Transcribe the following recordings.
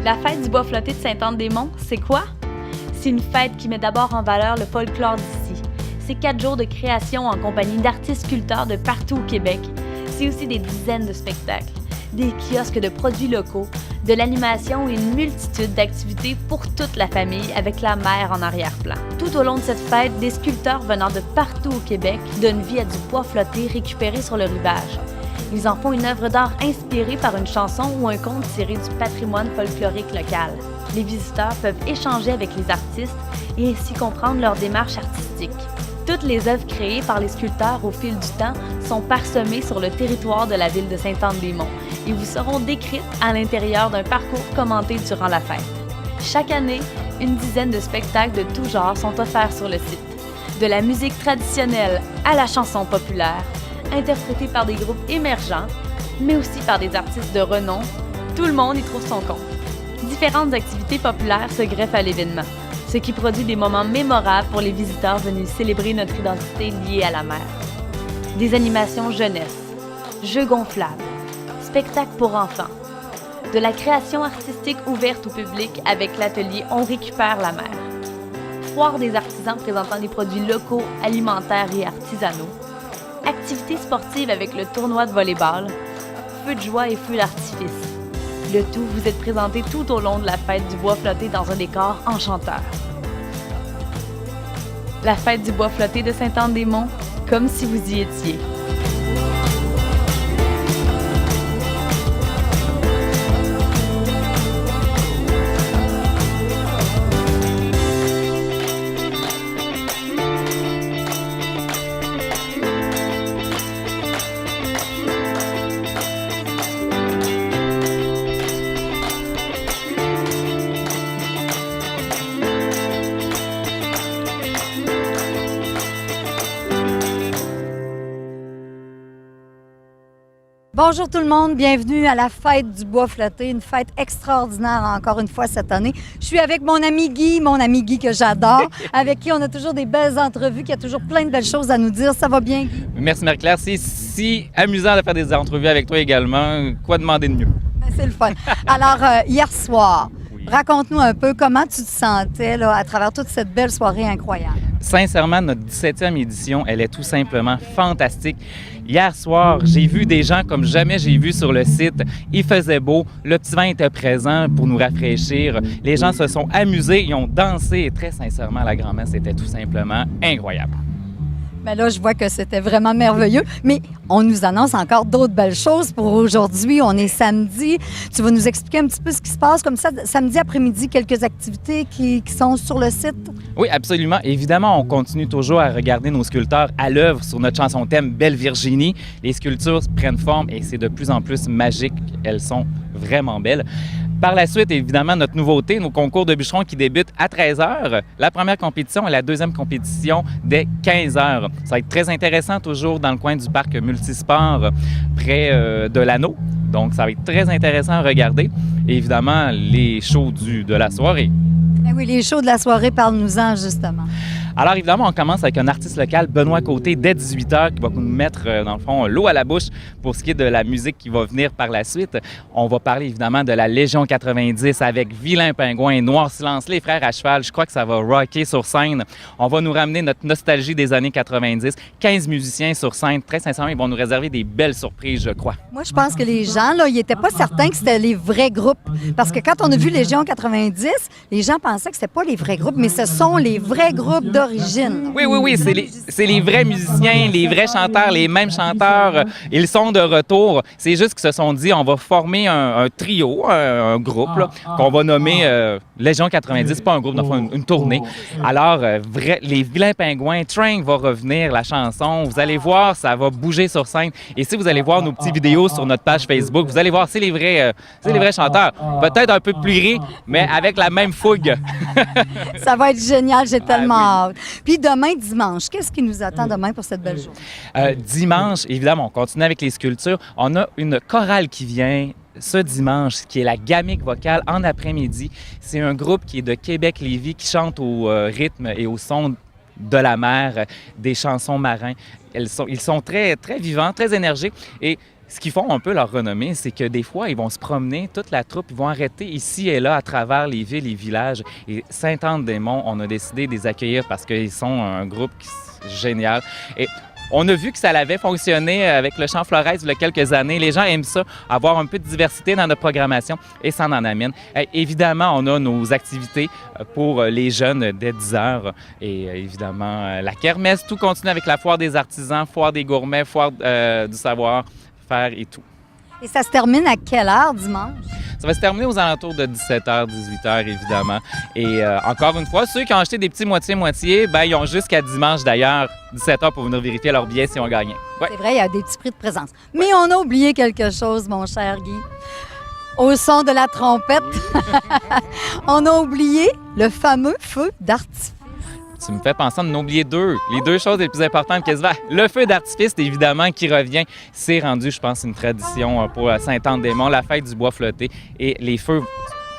La fête du bois flotté de Sainte-Anne-des-Monts, c'est quoi? C'est une fête qui met d'abord en valeur le folklore d'ici. C'est 4 jours de création en compagnie d'artistes sculpteurs de partout au Québec. C'est aussi des dizaines de spectacles, des kiosques de produits locaux, de l'animation et une multitude d'activités pour toute la famille avec la mer en arrière-plan. Tout au long de cette fête, des sculpteurs venant de partout au Québec donnent vie à du bois flotté récupéré sur le rivage. Ils en font une œuvre d'art inspirée par une chanson ou un conte tiré du patrimoine folklorique local. Les visiteurs peuvent échanger avec les artistes et ainsi comprendre leur démarche artistique. Toutes les œuvres créées par les sculpteurs au fil du temps sont parsemées sur le territoire de la ville de Sainte-Anne-des-Monts et vous seront décrites à l'intérieur d'un parcours commenté durant la fête. Chaque année, une dizaine de spectacles de tout genre sont offerts sur le site. De la musique traditionnelle à la chanson populaire, interprétée par des groupes émergents, mais aussi par des artistes de renom, tout le monde y trouve son compte. Différentes activités populaires se greffent à l'événement, ce qui produit des moments mémorables pour les visiteurs venus célébrer notre identité liée à la mer. Des animations jeunesse, jeux gonflables, spectacles pour enfants, de la création artistique ouverte au public avec l'atelier On récupère la mer, foire des artisans présentant des produits locaux, alimentaires et artisanaux, activités sportives avec le tournoi de volley-ball, feux de joie et feux d'artifice. Le tout vous est présenté tout au long de la fête du bois flotté dans un décor enchanteur. La fête du bois flotté de Sainte-Anne-des-Monts, comme si vous y étiez. Bonjour tout le monde, bienvenue à la fête du bois flotté, une fête extraordinaire encore une fois cette année. Je suis avec mon ami Guy que j'adore, avec qui on a toujours des belles entrevues, qui a toujours plein de belles choses à nous dire. Ça va bien, Guy? Merci Marie-Claire, c'est si amusant de faire des entrevues avec toi également. Quoi demander de mieux? C'est le fun. Alors, hier soir, raconte-nous un peu comment tu te sentais là, à travers toute cette belle soirée incroyable. Sincèrement, notre 17e édition, elle est tout simplement fantastique. Hier soir, j'ai vu des gens comme jamais j'ai vu sur le site. Il faisait beau, le petit vin était présent pour nous rafraîchir. Les gens se sont amusés, ils ont dansé et très sincèrement, la grand-messe était tout simplement incroyable. Bien là, je vois que c'était vraiment merveilleux, mais on nous annonce encore d'autres belles choses pour aujourd'hui. On est samedi. Tu vas nous expliquer un petit peu ce qui se passe comme ça. Samedi après-midi, quelques activités qui sont sur le site? Oui, absolument. Évidemment, on continue toujours à regarder nos sculpteurs à l'œuvre sur notre chanson thème Belle Virginie. Les sculptures prennent forme et c'est de plus en plus magique. Elles sont vraiment belles. Par la suite, évidemment, notre nouveauté, nos concours de bûcherons qui débutent à 13h. La première compétition et la deuxième compétition dès 15h. Ça va être très intéressant, toujours dans le coin du parc multisport, près de l'Anneau. Donc, ça va être très intéressant à regarder. Et évidemment, les shows de la soirée. Ben oui, les shows de la soirée, parle-nous-en, justement. Alors, évidemment, on commence avec un artiste local, Benoît Côté, dès 18h, qui va nous mettre, dans le fond, l'eau à la bouche pour ce qui est de la musique qui va venir par la suite. On va parler, évidemment, de la Légion 90 avec Vilain Pingouin et Noir Silence, les frères à cheval. Je crois que ça va rocker sur scène. On va nous ramener notre nostalgie des années 90. 15 musiciens sur scène. Très sincèrement, ils vont nous réserver des belles surprises, je crois. Moi, je pense que les gens, là, ils n'étaient pas certains que c'était les vrais groupes. Parce que quand on a vu Légion 90, les gens pensaient que c'était pas les vrais groupes, mais ce sont les vrais groupes d'origine. Oui, c'est les vrais musiciens, les vrais chanteurs, les mêmes chanteurs. Ils sont de retour. C'est juste qu'ils se sont dit, on va former un trio, un groupe, là, qu'on va nommer Légion 90, pas un groupe, dans une tournée. Alors, les Vilains Pingouins, Train va revenir, la chanson. Vous allez voir, ça va bouger sur scène. Et si vous allez voir nos petites vidéos sur notre page Facebook, vous allez voir, c'est les vrais chanteurs. Peut-être un peu plus gris, mais avec la même fougue. Ça va être génial, j'ai tellement hâte. Puis demain, dimanche, qu'est-ce qui nous attend demain pour cette belle journée? Dimanche, évidemment, on continue avec les sculptures. On a une chorale qui vient ce dimanche, qui est la Gamique vocale en après-midi. C'est un groupe qui est de Québec-Lévis qui chante au rythme et au son de la mer, des chansons marins. Ils sont très, très vivants, très énergiques. Et ce qu'ils font un peu leur renommée, c'est que des fois, ils vont se promener, toute la troupe, ils vont arrêter ici et là à travers les villes et villages. Et Sainte-Anne-des-Monts, on a décidé de les accueillir parce qu'ils sont un groupe génial. Et on a vu que ça avait fonctionné avec le Chant Florès il y a quelques années. Les gens aiment ça, avoir un peu de diversité dans notre programmation et ça en amène. Évidemment, on a nos activités pour les jeunes dès 10 heures et évidemment la kermesse. Tout continue avec la foire des artisans, foire des gourmets, foire du savoir-faire et tout. Et ça se termine à quelle heure dimanche? Ça va se terminer aux alentours de 17h, 18h, évidemment. Et encore une fois, ceux qui ont acheté des petits moitié-moitié, ben ils ont jusqu'à dimanche, d'ailleurs, 17h pour venir vérifier leur billet si on gagnait. Ouais. C'est vrai, il y a des petits prix de présence. Mais on a oublié quelque chose, mon cher Guy. Au son de la trompette, on a oublié le fameux feu d'artifice. Tu me fais penser à en oublier deux. Les deux choses les plus importantes qu'est-ce que le feu d'artifice, évidemment, qui revient. C'est rendu, je pense, une tradition pour Sainte-Anne-des-Monts, la fête du bois flotté. Et les feux,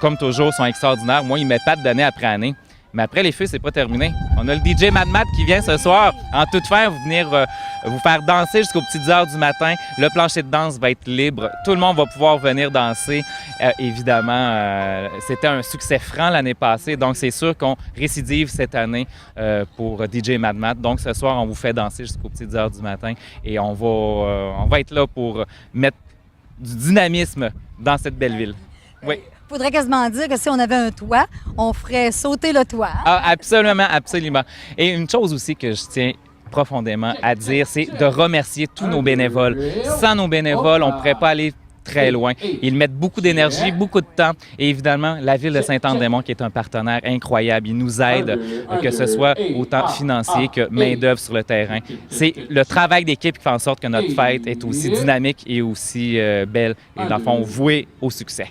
comme toujours, sont extraordinaires. Moi, ils m'épatent d'année après année. Mais après les feux, c'est pas terminé. On a le DJ Mad Mad qui vient ce soir, en toute fin, venir vous faire danser jusqu'aux petites heures du matin. Le plancher de danse va être libre. Tout le monde va pouvoir venir danser. Évidemment, c'était un succès franc l'année passée, donc c'est sûr qu'on récidive cette année pour DJ Mad Mad. Donc ce soir, on vous fait danser jusqu'aux petites heures du matin et on va être là pour mettre du dynamisme dans cette belle ville. Oui. Il faudrait quasiment dire que si on avait un toit, on ferait sauter le toit. Ah, absolument, absolument. Et une chose aussi que je tiens profondément à dire, c'est de remercier tous nos bénévoles. Sans nos bénévoles, on ne pourrait pas aller très loin. Ils mettent beaucoup d'énergie, beaucoup de temps. Et évidemment, la Ville de Sainte-Anne-des-Monts, qui est un partenaire incroyable, il nous aide, que ce soit autant financier que main-d'œuvre sur le terrain. C'est le travail d'équipe qui fait en sorte que notre fête est aussi dynamique et aussi belle et, dans le fond, vouée au succès.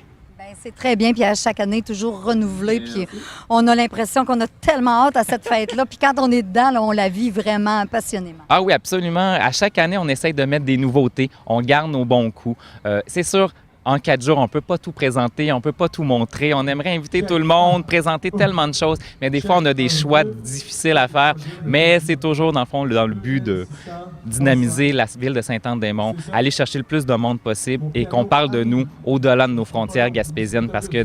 C'est très bien, puis à chaque année, toujours renouvelé, puis on a l'impression qu'on a tellement hâte à cette fête-là, puis quand on est dedans, là, on la vit vraiment passionnément. Ah oui, absolument. À chaque année, on essaye de mettre des nouveautés, on garde nos bons coups. C'est sûr, en 4 jours, on ne peut pas tout présenter, on ne peut pas tout montrer. On aimerait inviter tout le monde, présenter tellement de choses, mais des fois, on a des choix difficiles à faire. Mais c'est toujours, dans le fond, dans le but de dynamiser la ville de Sainte-Anne-des-Monts, aller chercher le plus de monde possible et qu'on parle de nous au-delà de nos frontières gaspésiennes parce que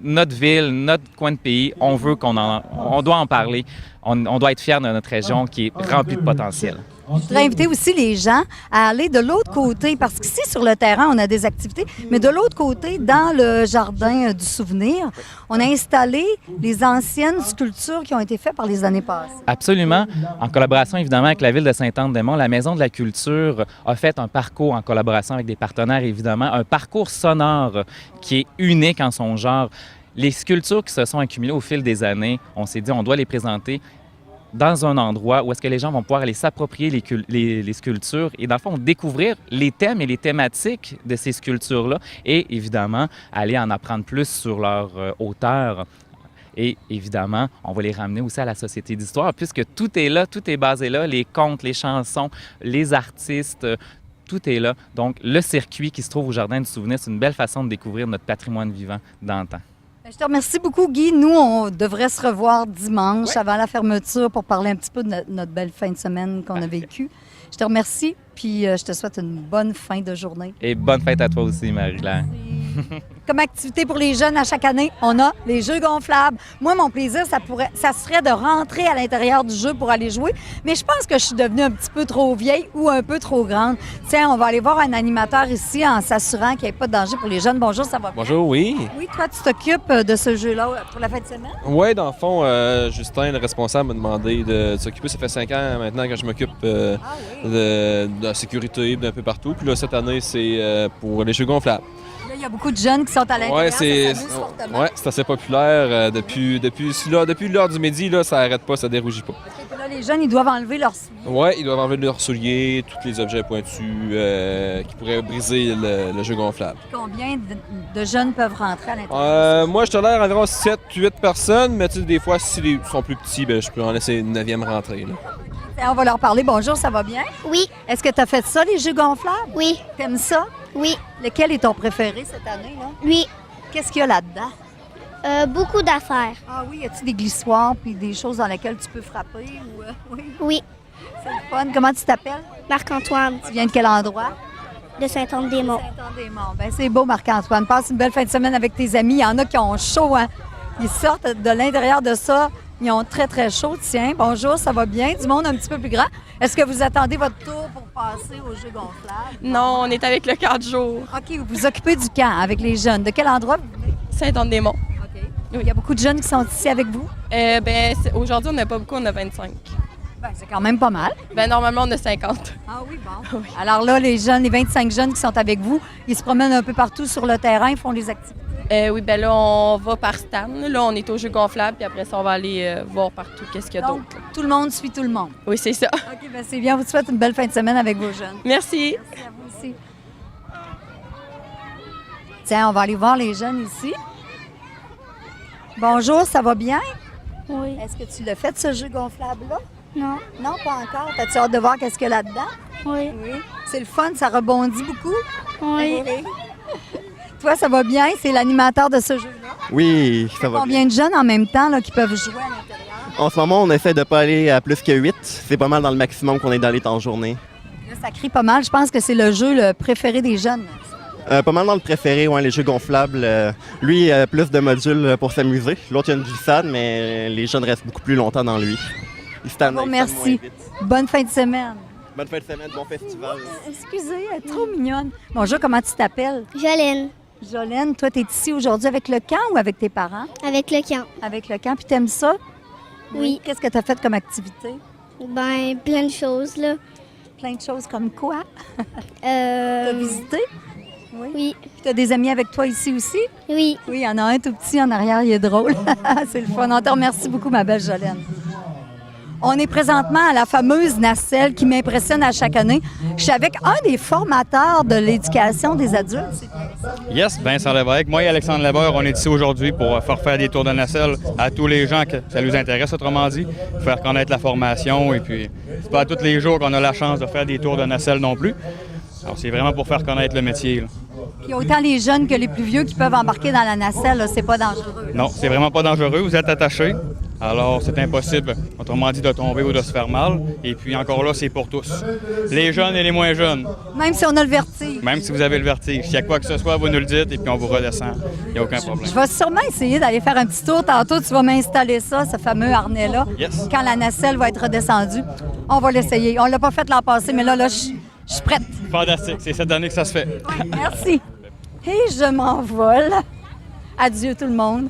notre ville, notre coin de pays, on veut on doit en parler. On doit être fiers de notre région qui est remplie de potentiel. Je voudrais inviter aussi les gens à aller de l'autre côté, parce qu'ici, sur le terrain, on a des activités, mais de l'autre côté, dans le jardin du souvenir, on a installé les anciennes sculptures qui ont été faites par les années passées. Absolument. En collaboration, évidemment, avec la Ville de Sainte-Anne-des-Monts, la Maison de la Culture a fait un parcours en collaboration avec des partenaires, évidemment, un parcours sonore qui est unique en son genre. Les sculptures qui se sont accumulées au fil des années, on s'est dit on doit les présenter dans un endroit où est-ce que les gens vont pouvoir aller s'approprier les sculptures et, dans le fond, découvrir les thèmes et les thématiques de ces sculptures-là et, évidemment, aller en apprendre plus sur leur auteur. Et, évidemment, on va les ramener aussi à la Société d'histoire puisque tout est là, tout est basé là, les contes, les chansons, les artistes, tout est là. Donc, le circuit qui se trouve au Jardin du Souvenir, c'est une belle façon de découvrir notre patrimoine vivant d'antan. Je te remercie beaucoup, Guy. Nous, on devrait se revoir dimanche avant la fermeture pour parler un petit peu de notre belle fin de semaine qu'on a vécue. Je te remercie, puis je te souhaite une bonne fin de journée. Et bonne fête à toi aussi, Marie-Claire. Comme activité pour les jeunes, à chaque année, on a les jeux gonflables. Moi, mon plaisir, ça serait de rentrer à l'intérieur du jeu pour aller jouer, mais je pense que je suis devenue un petit peu trop vieille ou un peu trop grande. Tiens, on va aller voir un animateur ici en s'assurant qu'il n'y ait pas de danger pour les jeunes. Bonjour, ça va bien? Bonjour, oui. Oui, toi, tu t'occupes de ce jeu-là pour la fin de semaine? Oui, dans le fond, Justin, le responsable, m'a demandé de s'occuper. Ça fait 5 ans maintenant que je m'occupe de la sécurité d'un peu partout. Puis là, cette année, c'est pour les jeux gonflables. Là, il y a beaucoup de jeunes qui sont à l'intérieur. Oui, c'est assez populaire. Depuis l'heure du midi, là, ça n'arrête pas, ça ne dérougit pas. Okay, là, les jeunes, ils doivent enlever leurs souliers. Oui, ils doivent enlever leurs souliers, tous les objets pointus qui pourraient briser le jeu gonflable. Combien de jeunes peuvent rentrer à l'intérieur? Moi, je tolère environ 7-8 personnes, mais des fois, s'ils sont plus petits, je peux en laisser une 9e rentrer. Là. On va leur parler. Bonjour, ça va bien? Oui. Est-ce que tu as fait ça, les jeux gonflables? Oui. T'aimes ça? Oui. Lequel est ton préféré cette année, là? Oui. Qu'est-ce qu'il y a là-dedans? Beaucoup d'affaires. Ah oui, y a-t-il des glissoires puis des choses dans lesquelles tu peux frapper? Oui. Oui. C'est le fun. Comment tu t'appelles? Marc-Antoine. Tu viens de quel endroit? de Saint-Anne-des-Monts. Saint-Anne-des-Monts. Ben, c'est beau, Marc-Antoine. Passe une belle fin de semaine avec tes amis. Il y en a qui ont chaud, hein? Ils sortent de l'intérieur de ça. Ils ont très, très chaud. Tiens, bonjour, ça va bien? Du monde un petit peu plus grand. Est-ce que vous attendez votre tour pour passer au jeu gonflable? Non, on est avec le 4 jours. OK, vous vous occupez du camp avec les jeunes. De quel endroit vous venez? Saint-Anne-des-Monts. OK. Il y a beaucoup de jeunes qui sont ici avec vous? Aujourd'hui, on n'a pas beaucoup, on a 25. Ben, c'est quand même pas mal. Normalement, on a 50. Ah oui, bon. Oui. Alors là, les 25 jeunes qui sont avec vous, ils se promènent un peu partout sur le terrain, ils font des activités. Oui, là, on va par stand. Là, on est au jeu gonflable, puis après ça, on va aller voir partout qu'est-ce qu'il y a Donc, d'autre. tout le monde suit tout le monde. Oui, c'est ça. OK, bien, c'est bien. On vous souhaite une belle fin de semaine avec vos jeunes. Merci. Merci à vous aussi. Tiens, on va aller voir les jeunes ici. Bonjour, ça va bien? Oui. Est-ce que tu l'as fait, ce jeu gonflable-là? Non. Non, pas encore. T'as-tu hâte de voir qu'est-ce qu'il y a là-dedans? Oui. Oui. C'est le fun, ça rebondit beaucoup? Oui. Toi, ça va bien? C'est l'animateur de ce jeu-là? Oui, ça va bien. Combien de jeunes en même temps là, qui peuvent jouer à l'intérieur? En ce moment, on essaie de ne pas aller à plus que 8. C'est pas mal dans le maximum qu'on est dans les temps de journée. Là, ça crie pas mal. Je pense que c'est le jeu le préféré des jeunes. Pas mal dans le préféré, ouais, les jeux gonflables. Lui, plus de modules pour s'amuser. L'autre, il y a une glissade, mais les jeunes restent beaucoup plus longtemps dans lui. Ils se tannent, Bon, ils se merci. tannent moins vite. Bonne fin de semaine. Bonne fin de semaine, bon festival. Excusez, elle est trop mignonne. Bonjour, comment tu t'appelles? Jolene, Jolene, toi, tu es ici aujourd'hui avec le camp ou avec tes parents? avec le camp. Avec le camp, puis t'aimes ça? Oui. Qu'est-ce que tu as fait comme activité? Ben, plein de choses, là. Plein de choses comme quoi? T'as Euh, visité? oui. Tu as des amis avec toi ici aussi? Oui. Oui, il y en a un tout petit en arrière, il est drôle. C'est le fun. On te remercie beaucoup, ma belle Jolene. On est présentement à la fameuse nacelle qui m'impressionne à chaque année. Je suis avec un des formateurs de l'éducation des adultes. Yes, Vincent Lévesque. Moi et Alexandre Lebeur, on est ici aujourd'hui pour faire des tours de nacelle à tous les gens que ça nous intéresse, autrement dit, faire connaître la formation. Et puis, c'est pas à tous les jours qu'on a la chance de faire des tours de nacelle non plus. Alors, c'est vraiment pour faire connaître le métier, là. Puis autant les jeunes que les plus vieux qui peuvent embarquer dans la nacelle, là, c'est pas dangereux. Non, c'est vraiment pas dangereux. Vous êtes attachés. Alors, c'est impossible, autrement dit, de tomber ou de se faire mal. Et puis, encore là, c'est pour tous. Les jeunes et les moins jeunes. Même si on a le vertige. Même si vous avez le vertige. S'il y a quoi que ce soit, vous nous le dites et puis on vous redescend. Il n'y a aucun problème. Je vais sûrement essayer d'aller faire un petit tour. Tantôt, tu vas m'installer ça, ce fameux harnais-là. Yes. Quand la nacelle va être redescendue. On va l'essayer. On l'a pas fait l'an passé, mais là, je suis prête. Fantastique. C'est cette année que ça se fait. Merci. Et je m'envole. Adieu tout le monde.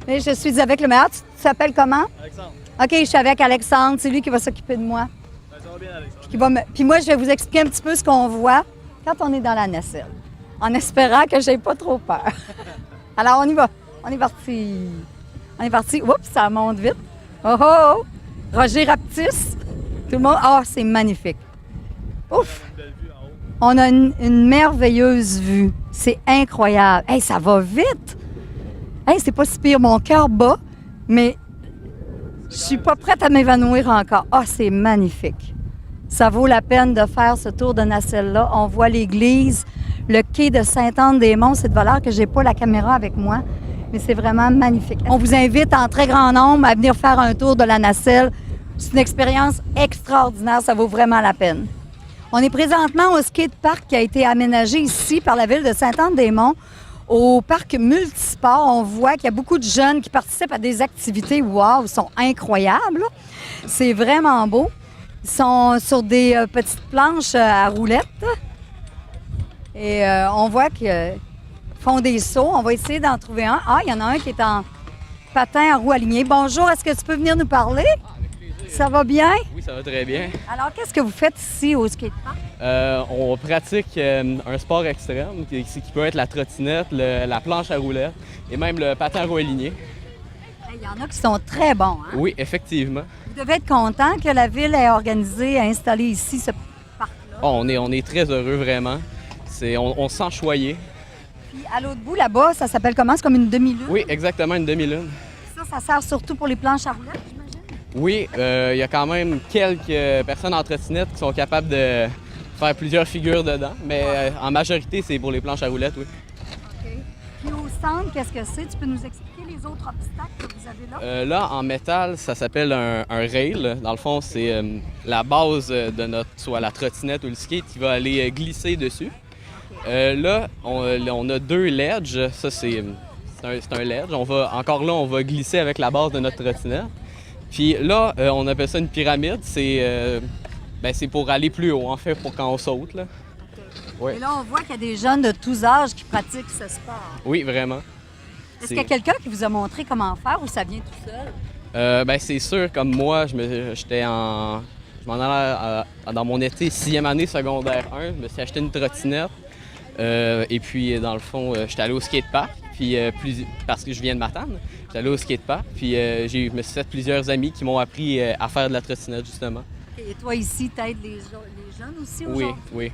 Et je suis avec le meilleur. Tu t'appelles comment? Alexandre. OK, je suis avec Alexandre. C'est lui qui va s'occuper de moi. Ça va bien, Alexandre. Puis moi, je vais vous expliquer un petit peu ce qu'on voit quand on est dans la nacelle, en espérant que je n'ai pas trop peur. Alors, on y va. On est parti. On est parti. Oups, ça monte vite. Oh, oh, oh. Roger Raptis. Tout le monde. Ah, c'est magnifique. Ouf. On a une merveilleuse vue. C'est incroyable. Hey, ça va vite. Hey, c'est pas si pire. Mon cœur bat, mais je suis pas prête à m'évanouir encore. Ah, c'est magnifique. Ça vaut la peine de faire ce tour de nacelle-là. On voit l'église, le quai de Sainte-Anne-des-Monts. C'est de valeur que j'ai pas la caméra avec moi, mais c'est vraiment magnifique. On vous invite en très grand nombre à venir faire un tour de la nacelle. C'est une expérience extraordinaire. Ça vaut vraiment la peine. On est présentement au skate-park qui a été aménagé ici par la ville de Sainte-Anne-des-Monts. Au parc multisport, on voit qu'il y a beaucoup de jeunes qui participent à des activités. Wow, ils sont incroyables. C'est vraiment beau. Ils sont sur des petites planches à roulettes. Et on voit qu'ils font des sauts. On va essayer d'en trouver un. Ah, il y en a un qui est en patin à roue alignée. Bonjour, est-ce que tu peux venir nous parler? Ça va bien? Oui, ça va très bien. Alors, qu'est-ce que vous faites ici au skatepark? On pratique un sport extrême qui peut être la trottinette, la planche à roulettes et même le patin à roue alignée. Il y en a qui sont très bons. Hein? Oui, effectivement. Vous devez être content que la ville ait organisé, ait installé ici ce parc-là. Oh, on est très heureux, vraiment. On se sent choyé. Puis à l'autre bout, là-bas, ça s'appelle comment? C'est comme une demi-lune? Oui, exactement, une demi-lune. Ça sert surtout pour les planches à roulettes, j'imagine? Oui, il y a quand même quelques personnes en trottinette qui sont capables de faire plusieurs figures dedans, mais en majorité, c'est pour les planches à roulettes, oui. OK. Puis au centre, qu'est-ce que c'est? Tu peux nous expliquer les autres obstacles que vous avez là? Là, en métal, ça s'appelle un rail. Dans le fond, c'est la base de notre, soit la trottinette ou le skate qui va aller glisser dessus. Là, on a 2 ledges. Ça, c'est un ledge. Encore là, on va glisser avec la base de notre trottinette. Puis là, on appelle ça une pyramide. C'est pour aller plus haut, en fait, pour quand on saute. Là. Ouais. Et là, on voit qu'il y a des jeunes de tous âges qui pratiquent ce sport. Oui, vraiment. Est-ce qu'il y a quelqu'un qui vous a montré comment faire ou ça vient tout seul? C'est sûr, comme moi, je m'en allais dans mon été 6e année secondaire 1, je me suis acheté une trottinette. Et puis, dans le fond, j'étais allé au skatepark, puis parce que je viens de Matane, j'étais allé au skatepark, puis je me suis fait plusieurs amis qui m'ont appris à faire de la trottinette, justement. Et toi, ici, t'aides les jeunes aussi aujourd'hui? Oui.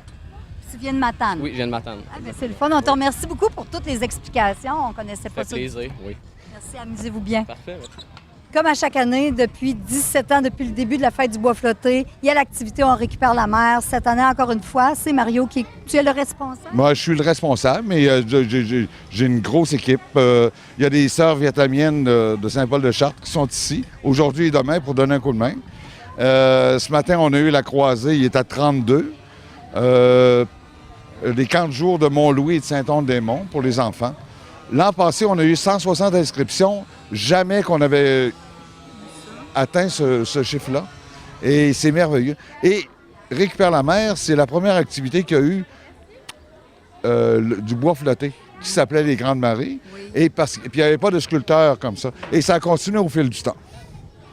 Tu viens de Matane? Oui, je viens de Matane. Ah, ben, c'est le fun. On te remercie beaucoup pour toutes les explications. On ne connaissait pas Ça ça. fait plaisir, oui. Merci, amusez-vous bien. Parfait, merci. Comme à chaque année, depuis 17 ans, depuis le début de la fête du bois flotté, il y a l'activité On récupère la mer. Cette année, encore une fois, c'est Mario tu es le responsable. Moi, je suis le responsable, mais j'ai une grosse équipe. Il y a des sœurs vietnamiennes de Saint-Paul-de-Chartres qui sont ici, aujourd'hui et demain, pour donner un coup de main. Ce matin, on a eu la croisée, il est à 32. Les camps de jour de Mont-Louis et de Saint-Onge-des-Monts pour les enfants. L'an passé, on a eu 160 inscriptions. Jamais qu'on avait atteint ce chiffre-là. Et c'est merveilleux. Et Récupère la mer, c'est la première activité qu'il y a eu du bois flotté, qui s'appelait les Grandes Marées. Oui. Et puis il n'y avait pas de sculpteurs comme ça. Et ça a continué au fil du temps.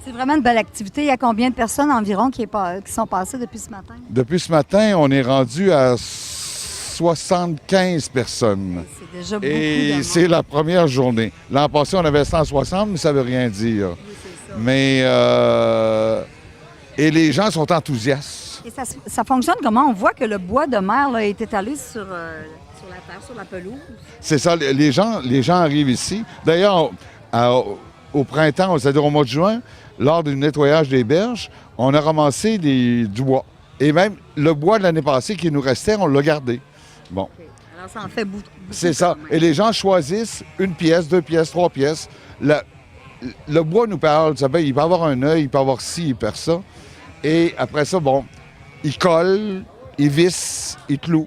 C'est vraiment une belle activité. Il y a combien de personnes environ qui sont passées depuis ce matin? Depuis ce matin, on est rendu à 75 personnes. C'est déjà beaucoup. Et c'est la première journée. L'an passé, on avait 160, mais ça ne veut rien dire. Oui, c'est ça. Mais et les gens sont enthousiastes. Et ça fonctionne comment? On voit que le bois de mer là, est étalé sur la terre, sur la pelouse. C'est ça. Les gens arrivent ici. D'ailleurs, au printemps, c'est-à-dire au mois de juin, lors du nettoyage des berges, on a ramassé du bois. Et même le bois de l'année passée qui nous restait, on l'a gardé. Bon. Okay. Alors, ça en fait beaucoup. C'est ça. Et les gens choisissent 1 pièce, 2 pièces, 3 pièces. Le bois nous parle. Ça peut, il peut avoir un œil, il peut avoir ci, il perd ça. Et après ça, bon, il colle, il visse, il cloue.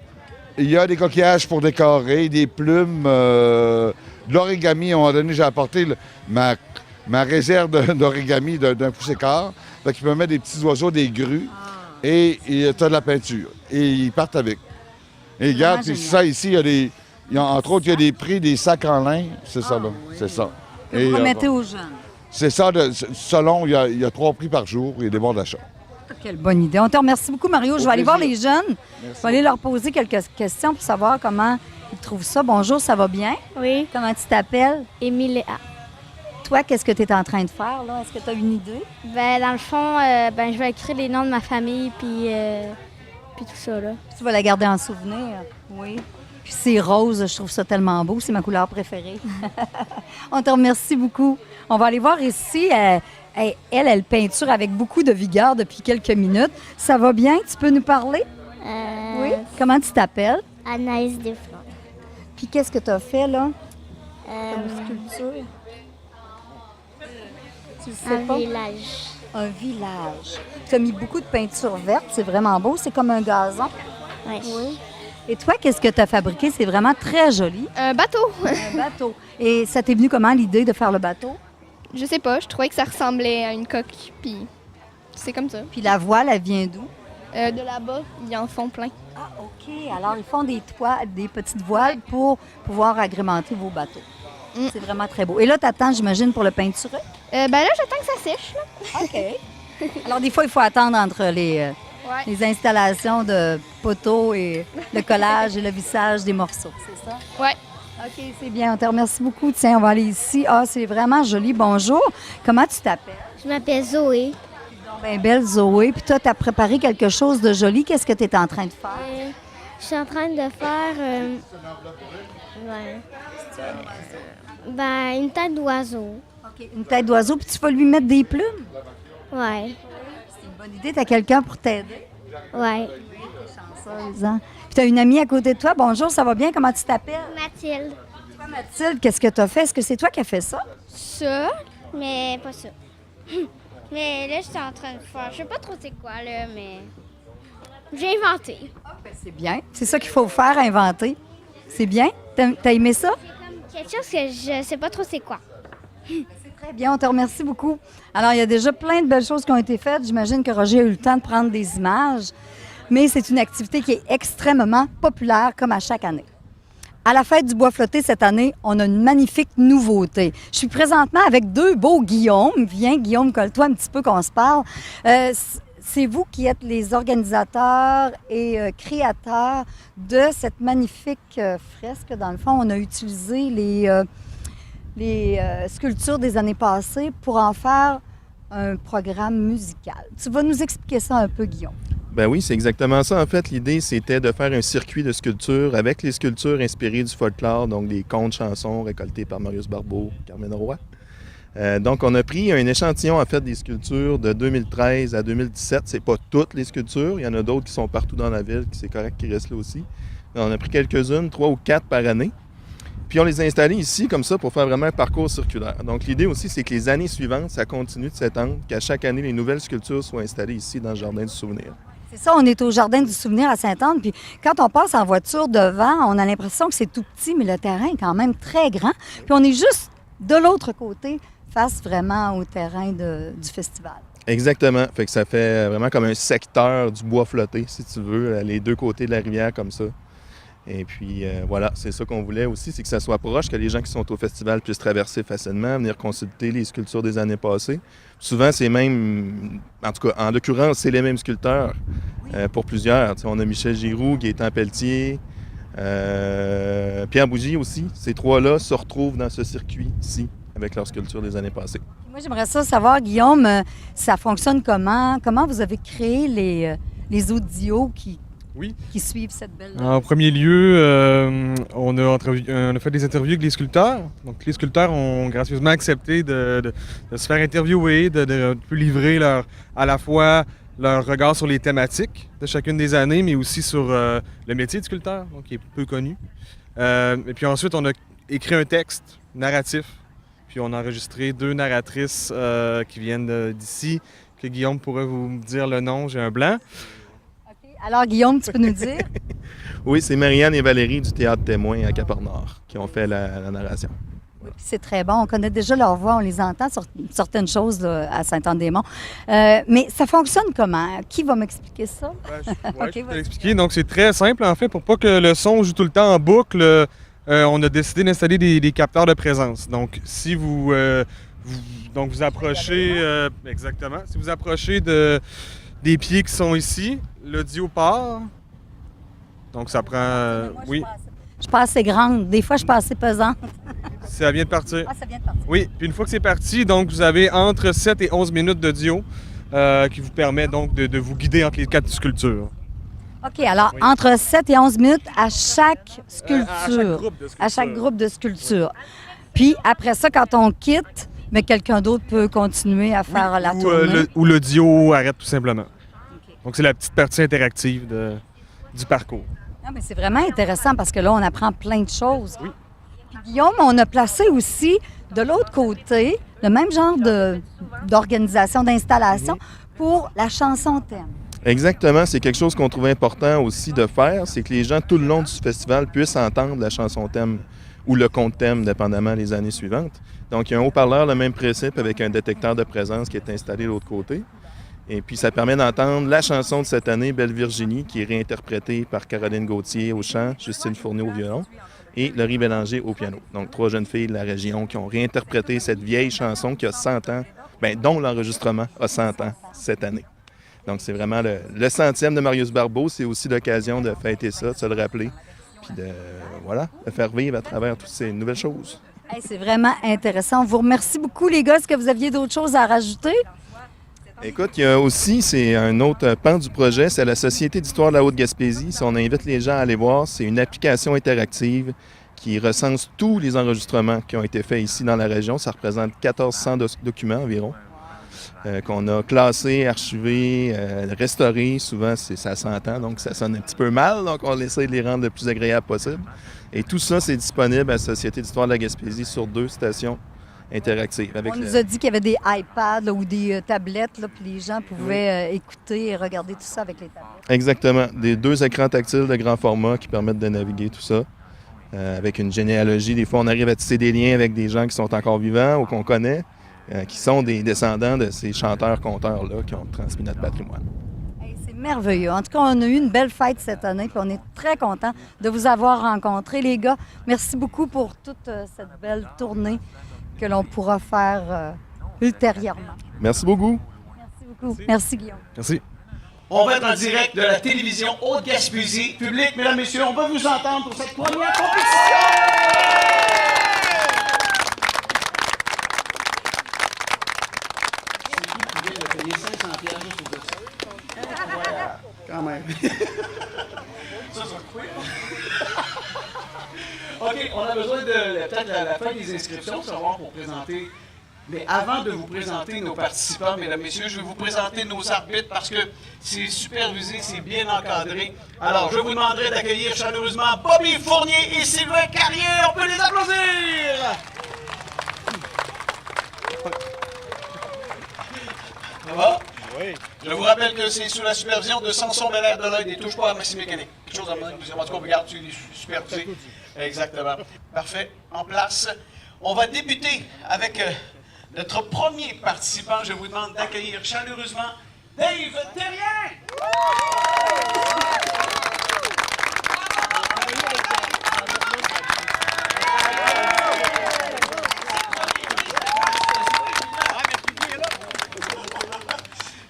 Il y a des coquillages pour décorer, des plumes, de l'origami. À un moment donné, j'ai apporté ma réserve d'origami d'un pouce-écart. Fait qu'il peut mettre des petits oiseaux, des grues, et tu as de la peinture. Et ils partent avec. Et regarde, ça ici, entre autres, il y a des prix, des sacs en lin. C'est ça, là. Oui. C'est ça. Que vous remettez aux jeunes. C'est ça. Selon, il y a 3 prix par jour et des bons d'achat. Quelle bonne idée. On te remercie beaucoup, Mario. Je vais aller voir les jeunes. Merci. Je vais aller leur poser quelques questions pour savoir comment ils trouvent ça. Bonjour, ça va bien? Oui. Comment tu t'appelles? Émilie A. Toi, qu'est-ce que tu es en train de faire, là? Est-ce que tu as une idée? Dans le fond, je vais écrire les noms de ma famille, puis tout ça, là. Tu vas la garder en souvenir? Oui. Puis c'est rose, je trouve ça tellement beau. C'est ma couleur préférée. On te remercie beaucoup. On va aller voir ici. Elle peinture avec beaucoup de vigueur depuis quelques minutes. Ça va bien? Tu peux nous parler? Oui. Comment tu t'appelles? Anaïs Desfleurs. Puis qu'est-ce que tu as fait, là? Comme sculpture? Tu sais Un pas? village. Un village. Tu as mis beaucoup de peinture verte. C'est vraiment beau. C'est comme un gazon. Oui. Et toi, qu'est-ce que tu as fabriqué? C'est vraiment très joli. Un bateau. Un bateau. Et ça t'est venu comment, l'idée de faire le bateau? Je sais pas, je trouvais que ça ressemblait à une coque, puis c'est comme ça. Puis la voile, elle vient d'où? De là-bas, ils en font plein. Ah, OK. Alors, ils font des petites voiles pour pouvoir agrémenter vos bateaux. C'est vraiment très beau. Et là, tu attends, j'imagine, pour le peinturer? Là, j'attends que ça sèche. Là. OK. Alors, des fois, il faut attendre entre les installations de poteaux et le collage et le vissage des morceaux, c'est ça? Oui. OK, c'est bien. On te remercie beaucoup. Tiens, on va aller ici. Ah, c'est vraiment joli. Bonjour. Comment tu t'appelles? Je m'appelle Zoé. Bien belle, Zoé. Puis toi, tu as préparé quelque chose de joli. Qu'est-ce que tu es en train de faire? Je suis en train de faire une tête d'oiseau. OK, une tête d'oiseau. Puis tu vas lui mettre des plumes? Oui. C'est une bonne idée. Tu as quelqu'un pour t'aider? Oui. Chanceuse, hein? Puis tu as une amie à côté de toi. Bonjour, ça va bien? Comment tu t'appelles? Mathilde. Toi, Mathilde, qu'est-ce que tu as fait? Est-ce que c'est toi qui as fait ça? Ça, mais pas ça. Mais là, j'étais en train de faire, je sais pas trop c'est quoi, là, mais j'ai inventé. C'est bien. C'est ça qu'il faut faire, inventer. C'est bien? T'as aimé ça? Quelque chose que je sais pas trop c'est quoi. Très bien, on te remercie beaucoup. Alors, il y a déjà plein de belles choses qui ont été faites. J'imagine que Roger a eu le temps de prendre des images, mais c'est une activité qui est extrêmement populaire, comme à chaque année. À la fête du bois flotté cette année, on a une magnifique nouveauté. Je suis présentement avec deux beaux Guillaume. Viens, Guillaume, colle-toi un petit peu qu'on se parle. C'est vous qui êtes les organisateurs et créateurs de cette magnifique fresque. Dans le fond, on a utilisé les sculptures des années passées pour en faire un programme musical. Tu vas nous expliquer ça un peu, Guillaume. Ben oui, c'est exactement ça. En fait, l'idée, c'était de faire un circuit de sculptures avec les sculptures inspirées du folklore, donc des contes, chansons récoltés par Marius Barbeau, Carmen Roy. Donc, on a pris un échantillon, en fait, des sculptures de 2013 à 2017. C'est pas toutes les sculptures. Il y en a d'autres qui sont partout dans la ville, qui c'est correct qu'ils restent là aussi. Mais on a pris quelques-unes, 3 ou 4 par année. Puis on les a installées ici, comme ça, pour faire vraiment un parcours circulaire. Donc, l'idée aussi, c'est que les années suivantes, ça continue de s'étendre, qu'à chaque année, les nouvelles sculptures soient installées ici, dans le Jardin du Souvenir. C'est ça, on est au Jardin du Souvenir à Sainte-Anne, puis quand on passe en voiture devant, on a l'impression que c'est tout petit, mais le terrain est quand même très grand. Puis on est juste de l'autre côté, face vraiment au terrain du festival. Exactement. Fait que ça fait vraiment comme un secteur du bois flotté, si tu veux, les deux côtés de la rivière comme ça. Et puis voilà, c'est ça qu'on voulait aussi, c'est que ça soit proche, que les gens qui sont au festival puissent traverser facilement, venir consulter les sculptures des années passées. Souvent, c'est même, en tout cas, en l'occurrence, c'est les mêmes sculpteurs pour plusieurs. Tu sais, on a Michel Giroux, Gaétan Pelletier, Pierre Bougie aussi. Ces trois-là se retrouvent dans ce circuit ici, avec leurs sculptures des années passées. Moi, j'aimerais ça savoir, Guillaume, ça fonctionne comment? Comment vous avez créé les audios qui suivent cette belle... En premier lieu, on a fait des interviews avec les sculpteurs. Donc, les sculpteurs ont gracieusement accepté de se faire interviewer, de livrer à la fois leur regard sur les thématiques de chacune des années, mais aussi sur le métier de sculpteur, donc qui est peu connu. Et puis ensuite, on a écrit un texte narratif. Puis on a enregistré 2 narratrices qui viennent d'ici, que Guillaume pourrait vous dire le nom, j'ai un blanc. Alors, Guillaume, tu peux nous dire? Oui, c'est Marianne et Valérie du Théâtre Témoin à Cap-Nord qui ont fait la narration. Oui, c'est très bon. On connaît déjà leur voix, on les entend sur certaines choses là, à Sainte-Anne-des-Monts. Mais ça fonctionne comment? Qui va m'expliquer ça? Je peux l'expliquer. Donc, c'est très simple, en fait. Pour pas que le son joue tout le temps en boucle, on a décidé d'installer des capteurs de présence. Donc, si vous approchez... exactement. Si vous approchez des pieds qui sont ici, l'audio part. Donc, ça prend... oui. Je suis pas assez grande. Des fois, je suis pas assez pesante. Ça vient de partir. Ah, ça vient de partir. Oui. Puis une fois que c'est parti, donc, vous avez entre 7 et 11 minutes d'audio qui vous permet donc de vous guider entre les 4 sculptures. OK. Alors, entre 7 et 11 minutes à chaque sculpture. À chaque groupe de sculptures. Puis, après ça, quand on quitte, mais quelqu'un d'autre peut continuer à faire la tournée. Ou l'audio arrête tout simplement. Okay. Donc, c'est la petite partie interactive du parcours. Non, mais c'est vraiment intéressant parce que là, on apprend plein de choses. Oui. Puis, Guillaume, on a placé aussi, de l'autre côté, le même genre d'organisation, d'installation pour la chanson thème. Exactement. C'est quelque chose qu'on trouvait important aussi de faire, c'est que les gens, tout le long du festival, puissent entendre la chanson thème ou le conte thème, dépendamment les années suivantes. Donc, il y a un haut-parleur, le même principe, avec un détecteur de présence qui est installé de l'autre côté. Et puis, ça permet d'entendre la chanson de cette année, Belle Virginie, qui est réinterprétée par Caroline Gauthier au chant, Justine Fournier au violon et Laurie Bélanger au piano. Donc, 3 jeunes filles de la région qui ont réinterprété cette vieille chanson qui a 100 ans, dont l'enregistrement a 100 ans cette année. Donc, c'est vraiment le 100e de Marius Barbeau. C'est aussi l'occasion de fêter ça, de se le rappeler, puis de faire vivre à travers toutes ces nouvelles choses. Hey, c'est vraiment intéressant. On vous remercie beaucoup, les gars. Est-ce que vous aviez d'autres choses à rajouter? Écoute, il y a aussi, c'est un autre pan du projet, c'est la Société d'histoire de la Haute-Gaspésie. Si on invite les gens à aller voir, c'est une application interactive qui recense tous les enregistrements qui ont été faits ici dans la région. Ça représente 1400 documents environ. qu'on a classés, archivés, restaurés. Souvent, ça s'entend, donc ça sonne un petit peu mal. Donc, on essaie de les rendre le plus agréable possible. Et tout ça, c'est disponible à la Société d'histoire de la Gaspésie sur 2 stations interactives. On nous a dit qu'il y avait des iPads là, ou des tablettes, là, puis les gens pouvaient écouter et regarder tout ça avec les tablettes. Exactement. Des 2 écrans tactiles de grand format qui permettent de naviguer tout ça. Avec une généalogie, des fois, on arrive à tisser des liens avec des gens qui sont encore vivants ou qu'on connaît, qui sont des descendants de ces chanteurs-conteurs-là qui ont transmis notre patrimoine. C'est merveilleux. En tout cas, on a eu une belle fête cette année, puis on est très contents de vous avoir rencontrés, les gars. Merci beaucoup pour toute cette belle tournée que l'on pourra faire ultérieurement. Merci beaucoup. Merci beaucoup. Merci, Guillaume. Merci. On va être en direct de la télévision Haute-Gaspésie. Public, mesdames, messieurs, on va vous entendre pour cette première compétition! C'est qui vient de payer 500 $ juste pour ça? Voilà, quand même. Ça quoi? OK, on a besoin de peut-être la fin des inscriptions, savoir pour présenter. Mais avant de vous présenter nos participants, mesdames, messieurs, je vais vous présenter nos arbitres parce que c'est supervisé, c'est bien encadré. Alors, je vous demanderai d'accueillir chaleureusement Bobby Fournier et Sylvain Carrier. On peut les applaudir! Ça va? Oui. Je vous rappelle que c'est sous la supervision de Samson Belair de l'œil des touches pas à Maxime Mécanique. Quelque chose en même temps. En tout cas, regarde, tu es supervisé. Exactement. Parfait. En place. On va débuter avec notre premier participant. Je vous demande d'accueillir chaleureusement Dave Terrien.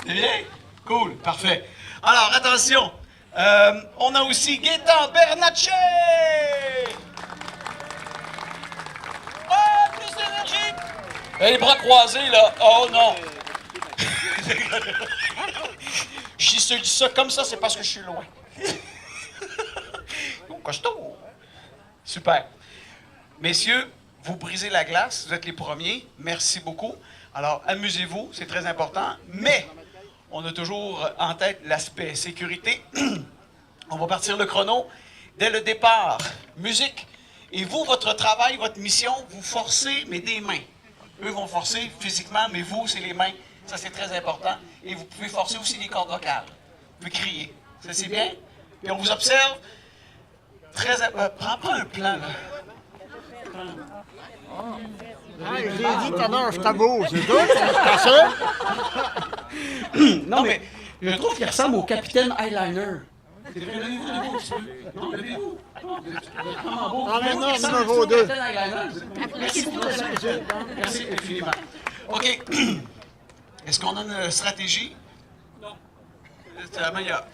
C'est bien? Cool, parfait. Alors, attention, on a aussi Gaétan Bernatchez. Oh, plus d'énergie! Les bras croisés, là. Oh non! Si je dis ça comme ça, c'est parce que je suis loin. Costaud! Super. Messieurs, vous brisez la glace, vous êtes les premiers. Merci beaucoup. Alors, amusez-vous, c'est très important. Mais, on a toujours en tête l'aspect sécurité. On va partir le chrono dès le départ. Musique. Et vous, votre travail, votre mission, vous forcez, mais des mains. Eux vont forcer physiquement, mais vous, c'est les mains. Ça, c'est très important. Et vous pouvez forcer aussi les cordes vocales. Vous pouvez crier. Ça, c'est bien. Puis on vous observe. Prends un plan, là. J'ai dit tout à l'heure, je t'avoue, c'est tout, c'est ça? Non, mais je trouve qu'il ressemble au capitaine Eyeliner. Levez-vous un petit peu. Non, levez-vous. Non, numéro 2. Merci beaucoup. Merci infiniment. OK. Est-ce qu'on a une stratégie? Non. C'est la meilleure.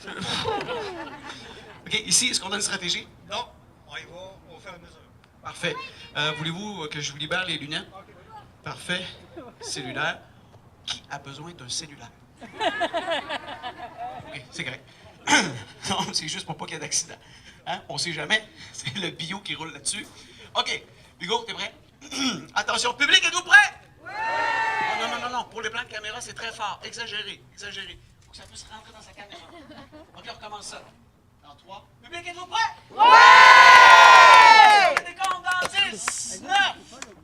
OK, ici, est-ce qu'on a une stratégie? Non, on y va au fur et à mesure. Parfait. Voulez-vous que je vous libère les lunettes? Parfait. Cellulaire. Qui a besoin d'un cellulaire? OK, c'est correct. Non, c'est juste pour pas qu'il y ait d'accident. Hein? On sait jamais. C'est le bio qui roule là-dessus. OK. Hugo, t'es prêt? Attention, public, êtes-vous prêt? Oui! Non. Pour les plans de caméra, c'est très fort. Exagéré. Faut que ça puisse rentrer dans sa caméra. OK, on recommence ça. Dans 3. Public, êtes-vous prêt? Oui! Des comptes dans 10, 9,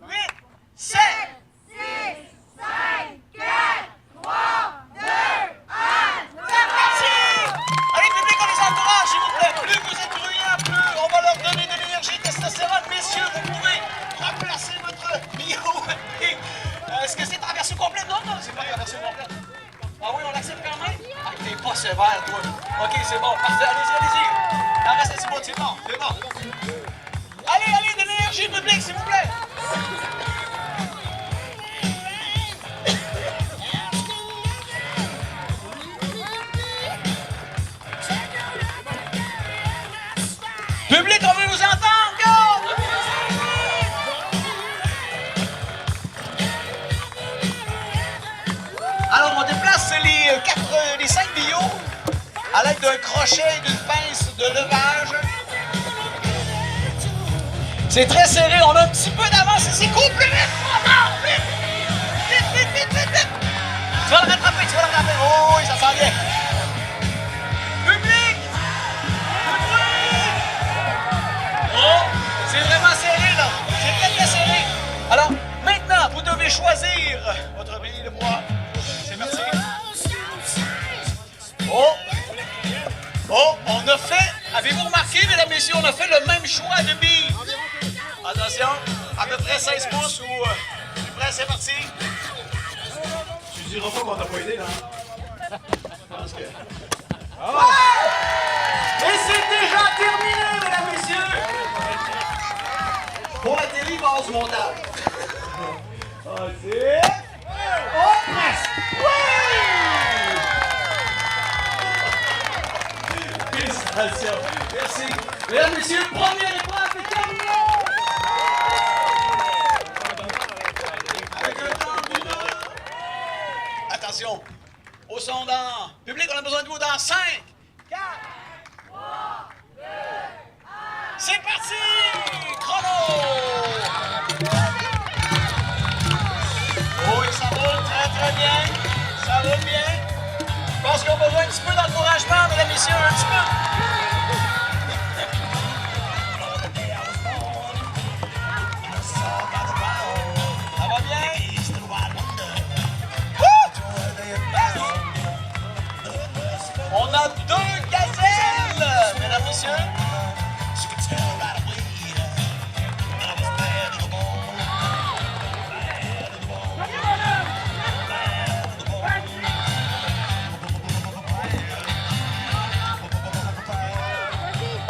8, 7, 6, 5, 4, 3, 2, 1. C'est parti! Allez, public, on les encourage, s'il vous plaît. Plus vous êtes bruyants, plus on va leur donner de l'énergie testostérone. Messieurs, vous pouvez replacer votre bio. Est-ce que c'est en version complète? Non, c'est pas en version complète. Ah oui, on l'accepte quand même? Ah, t'es pas sévère, toi. OK, c'est bon. Parfait, allez-y. Non, reste assis, c'est bon. Allez, de l'énergie, public, s'il vous plaît. Public, on veut vous entendre, go! Alors, on déplace les 5 billots à l'aide d'un crochet et d'une pince de levage. C'est très serré, on a un petit peu d'avance ici. Coupe plus vite! Vite! prêt 16 pouces ou plus prêt, c'est parti. Tu diras pas qu'on t'a pas aidé, là. Parce que... Et c'est déjà terminé, mesdames, messieurs. Pour la télé, il va y avoir du montage. C'est... Oh, presque! Oui! Félicitations. Merci. Mesdames, messieurs, première épreuve est terminée! Avec un temps de... Attention, au sondage. Public, on a besoin de vous dans 5, 4, 3, 2, 1. C'est parti! Chrono! Oui, ça roule très bien. Ça roule bien. Je pense qu'on a besoin un petit peu d'encouragement, mesdames et messieurs, un petit peu. Ça va bien? On a 2 gazelles, mesdames et messieurs.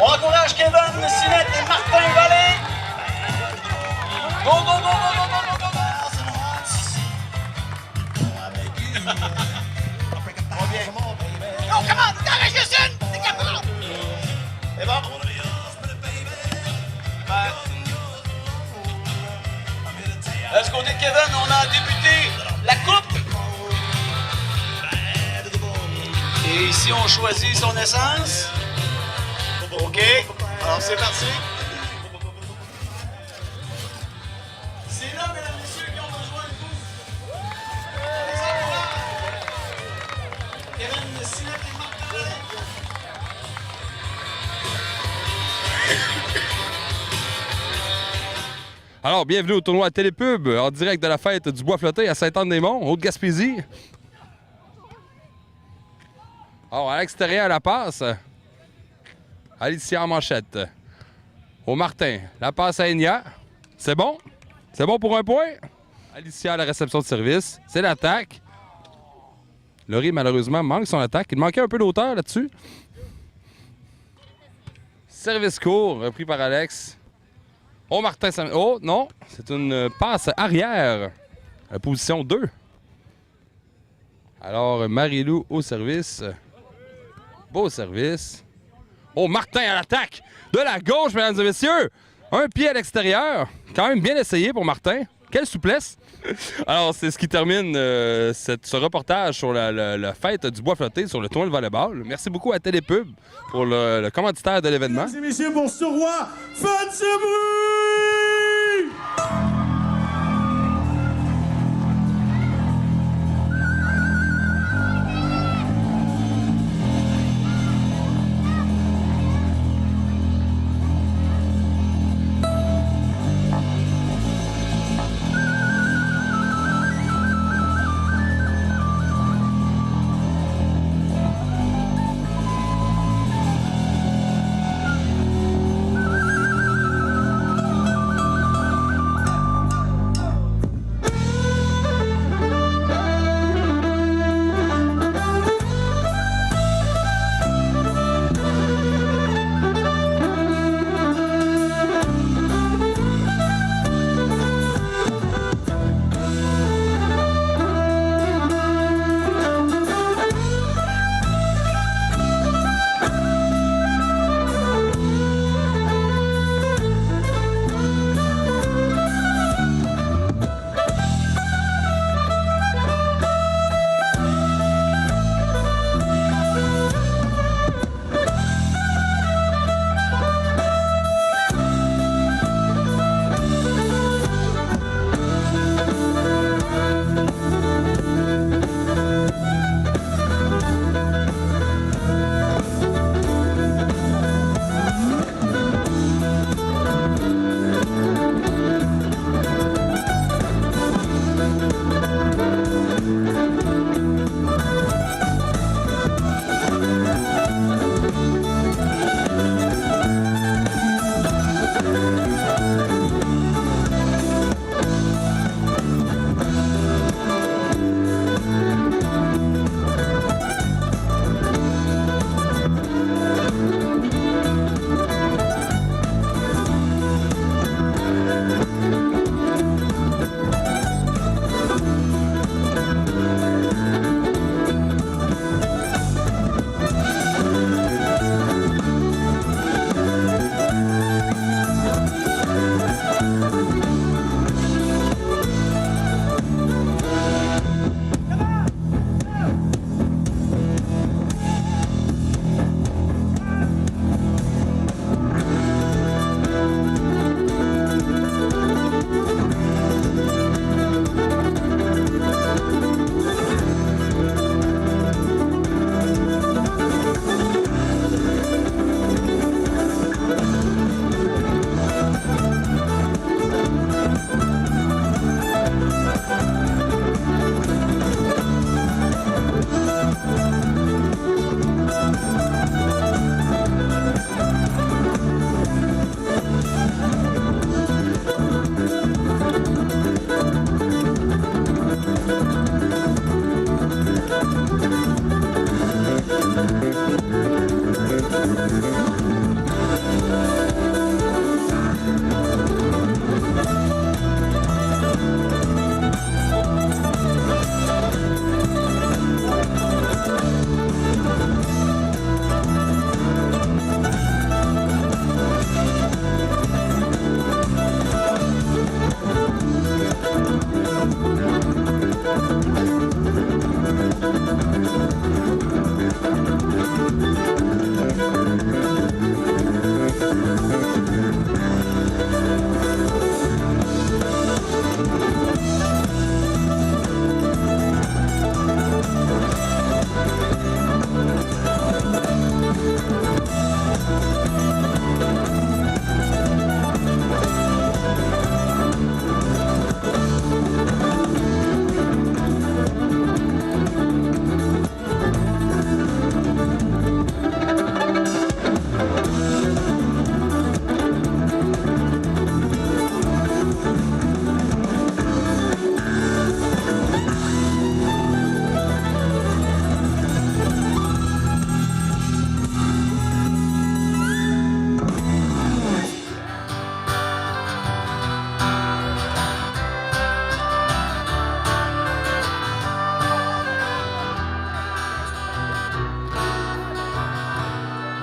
On encourage Kevin Sinette et Martin Vallée. Go, go, go, go, go, go, go, go, go. On va bien. Go, come on, t'en as juste une. T'es capable. C'est bon. De ce côté de Kevin, on a débuté la coupe. Et ici, on choisit son essence. OK. Alors, c'est parti. C'est là, mesdames et messieurs, qui ont besoin de vous. Kevin Sinette et Martin Vallée. Alors, bienvenue au tournoi Télépub, en direct de la fête du Bois Flotté à Sainte-Anne-des-Monts, Haute-Gaspésie. Alors, à l'extérieur, la passe. Alicia en manchette. Au Martin, la passe à Enya. C'est bon? C'est bon pour un point? Alicia à la réception de service. C'est l'attaque. Laurie, malheureusement, manque son attaque. Il manquait un peu d'auteur là-dessus. Service court, repris par Alex. Oh, Martin, oh, non, c'est une passe arrière. Position 2. Alors, Marie-Lou au service. Beau service. Oh, Martin à l'attaque de la gauche, mesdames et messieurs. Un pied à l'extérieur. Quand même bien essayé pour Martin. Quelle souplesse. Alors, c'est ce qui termine ce reportage sur la fête du Bois Flotté sur le tournoi de volleyball. Merci beaucoup à Télépub pour le commanditaire de l'événement. Mesdames et messieurs, pour ce roi, faites ce bruit!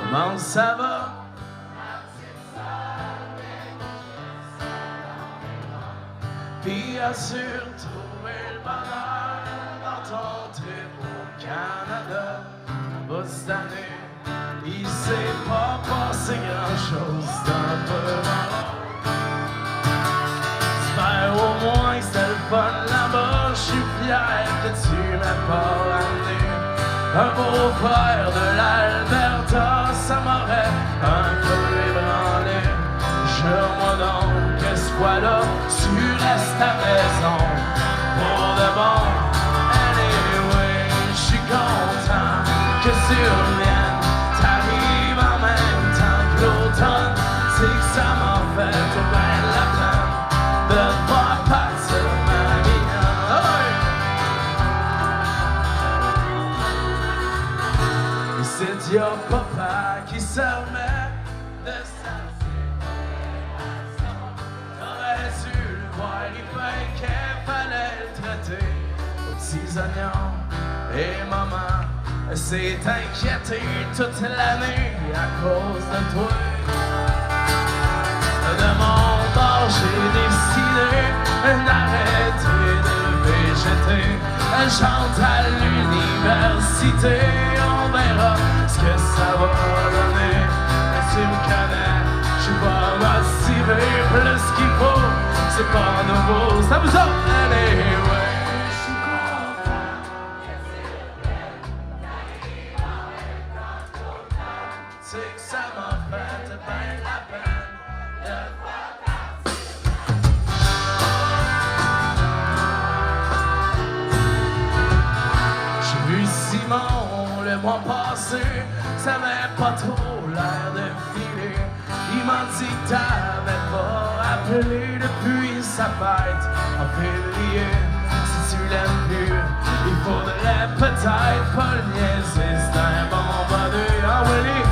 Comment ça va? Puis assure trouver le bonheur dans ton trip au Canada. Bah, cette année, il s'est pas passé grand-chose d'un peu marrant. J'espère au moins que c'était le fun là-bas. Je suis fier que tu m'aies pas amené un beau-frère de l'Alberta. Ça m'aurait un peu ébranlé. Jure-moi donc que ce fois-là, tu restes à maison pour de bon. Anyway, je suis content que tu reviennes. T'arrives en même temps que l'automne. C'est que ça m'en fait bien la peine de te voir partir ma vie. Oh! Ici, y'a papa qui se remet de sa T'aurais dû le voir, il fallait qu'il fallait le traiter aux petits oignons. Et maman s'est inquiétée toute l'année à cause de toi. De mon bord, j'ai décidé d'arrêter de végéter. J'entre à l'université, on verra ce que ça va donner. Mais tu me connais, je suis pas motivé plus qu'il faut. C'est pas nouveau, ça vous autres, anyway. C'est que ça m'a fait bien la peine de voir partir. J'ai vu Simon le mois passé, ça avait pas trop l'air de filer. Il m'a dit que t'avais pas appelé depuis sa fête en février. Si tu l'aimes plus, il faudrait peut-être pas le niaiser, c'est un bon bonheur. Ah oui.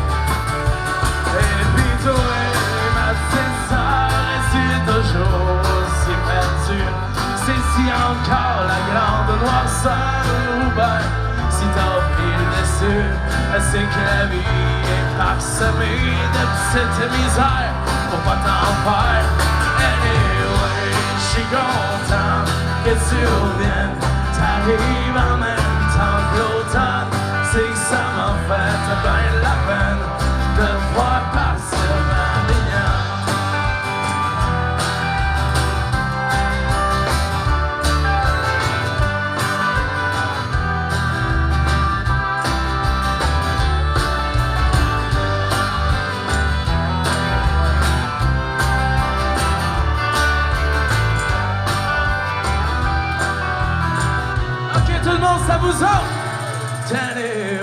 Et puis toi, ma petite sœur, est-tu toujours aussi perdue? C'est si encore la grande noirceur ou ben si t'as pris le dessus, c'est que la vie est parsemée de petites misères, faut pas t'en faire. Anyway, j'suis content que tu reviennes, t'arrives en même temps que l'automne. C'est que ça m'a fait bien la peine de voir partir ma vie. Ok, tout le monde, ça vous autres? Tenez,